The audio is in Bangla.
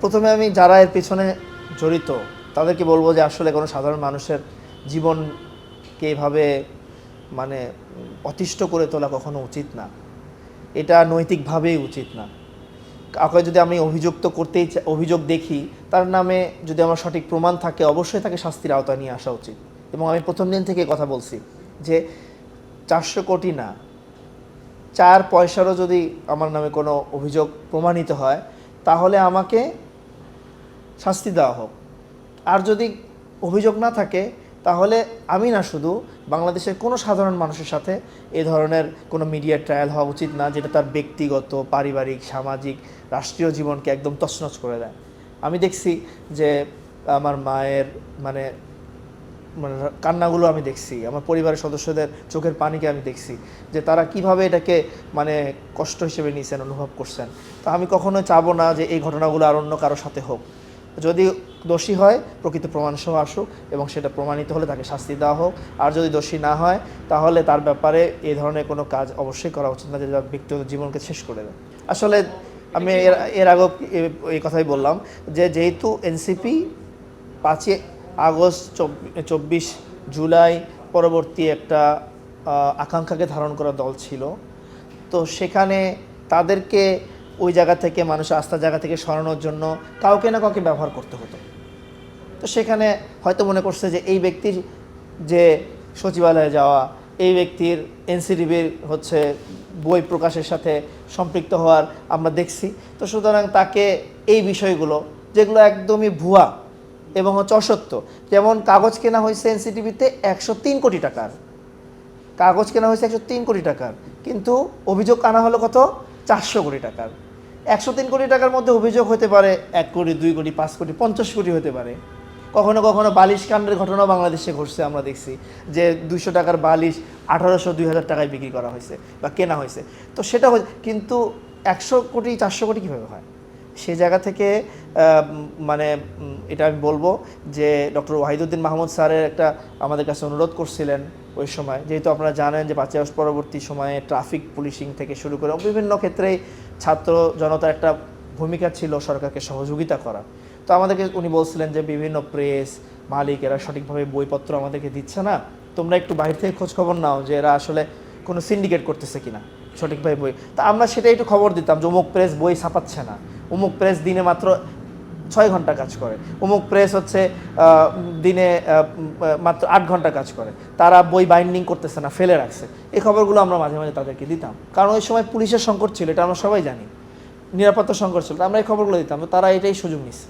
প্রথমে আমি যারা এর পেছনে জড়িত তাদেরকে বলবো যে আসলে কোনো সাধারণ মানুষের জীবনকে এভাবে মানে অতিষ্ঠ করে তোলা কখনো উচিত না, এটা নৈতিকভাবেই উচিত না। কাউকে যদি আমি অভিযোগ দেখি, তার নামে যদি আমার সঠিক প্রমাণ থাকে, অবশ্যই তাকে শাস্তির আওতায় নিয়ে আসা উচিত। এবং আমি প্রথম দিন থেকে কথা বলছি যে 400 কোটি না, 4 পয়সারও যদি আমার নামে কোনো অভিযোগ প্রমাণিত হয় তাহলে আমাকে শাস্তি দেওয়া হোক। আর যদি অভিযোগ না থাকে তাহলে আমি না, শুধু বাংলাদেশের কোনো সাধারণ মানুষের সাথে এ ধরনের কোনো মিডিয়া ট্রায়াল হওয়া উচিত না, যেটা তার ব্যক্তিগত, পারিবারিক, সামাজিক, রাষ্ট্রীয় জীবনকে একদম তছনছ করে দেয়। আমি দেখছি যে আমার মায়ের মানে মানে কান্নাগুলো আমি দেখছি, আমার পরিবারের সদস্যদের চোখের পানিকে আমি দেখছি যে তারা কিভাবে এটাকে মানে কষ্ট হিসেবে নিয়েছেন, অনুভব করছেন। তো আমি কখনোই চাবো না যে এই ঘটনাগুলো আর অন্য কারোর সাথে হোক। যদি দোষী হয় প্রকৃত প্রমাণসহ আসুক এবং সেটা প্রমাণিত হলে তাকে শাস্তি দেওয়া হোক। আর যদি দোষী না হয় তাহলে তার ব্যাপারে এই ধরনের কোনো কাজ অবশ্যই করা উচিত না, যেটা ব্যক্তিগত জীবনকে শেষ করে দেয়। আসলে আমি এর আগেও এই কথাই বললাম যে যেহেতু এনসিপি 5ই আগস্ট 24 জুলাই পরবর্তী একটা আকাঙ্ক্ষাকে ধারণ করা দল ছিল, তো সেখানে তাদেরকে ওই জায়গা থেকে, মানুষের আস্থার জায়গা থেকে সরানোর জন্য কাউকে না কাউকে ব্যবহার করতে হতো। তো সেখানে হয়তো মনে করছে যে এই ব্যক্তির যে সচিবালয়ে যাওয়া, এই ব্যক্তির এনসিটিভির হচ্ছে বই প্রকাশের সাথে সম্পৃক্ত হওয়ার আমরা দেখছি। তো সুতরাং তাকে এই বিষয়গুলো, যেগুলো একদমই ভুয়া এবং হচ্ছে অসত্য, যেমন কাগজ কেনা হয়েছে এনসিটিভিতে 103 কোটি টাকার, কাগজ কেনা হয়েছে 103 কোটি টাকার, কিন্তু অভিযোগ আনা হলো কত? 400 কোটি টাকার। 103 কোটি টাকার মধ্যে অভিযোগ হতে পারে 1 কোটি, 2 কোটি, 5 কোটি, 50 কোটি হতে পারে। কখনো কখনো বালিশ কাণ্ডের ঘটনাও বাংলাদেশে ঘটছে, আমরা দেখছি যে 200 টাকার বালিশ 1800, 2000 টাকায় বিক্রি করা হয়েছে বা কেনা হয়েছে। তো সেটা কিন্তু 100 কোটি, 400 কোটি কীভাবে হয়? সেই জায়গা থেকে মানে এটা আমি বলবো যে ডক্টর ওয়াহিদুদ্দিন মাহমুদ স্যারের একটা আমাদের কাছে অনুরোধ করছিলেন ওই সময়, যেহেতু আপনারা জানেন যে 5ই আগস্ট পরবর্তী সময়ে ট্রাফিক পুলিশিং থেকে শুরু করে বিভিন্ন ক্ষেত্রেই ছাত্র জনতার একটা ভূমিকা ছিল সরকারকে সহযোগিতা করা। তো আমাদেরকে উনি বলছিলেন যে বিভিন্ন প্রেস মালিক এরা সঠিকভাবে বইপত্র আমাদেরকে দিচ্ছে না, তোমরা একটু বাইরে থেকে খোঁজ খবর নাও যে এরা আসলে কোনো সিন্ডিকেট করতেছে কিনা সঠিকভাবে বই। তা আমরা সেটাই একটু খবর দিতাম যে অমুক প্রেস বই ছাপাচ্ছে না, অমুক প্রেস দিনে মাত্র 6 ঘন্টা কাজ করে, অমুক প্রেস হচ্ছে দিনে মাত্র 8 ঘন্টা কাজ করে, তারা বই বাইন্ডিং করতেছে না, ফেলে রাখছে। এই খবরগুলো আমরা মাঝে মাঝে তাদেরকে দিতাম, কারণ ওই সময় পুলিশের সংকট ছিল, এটা আমরা সবাই জানি, নিরাপত্তার সংকট ছিল, আমরা এই খবরগুলো দিতাম। তো তারা এটাই সুযোগ নিচ্ছে।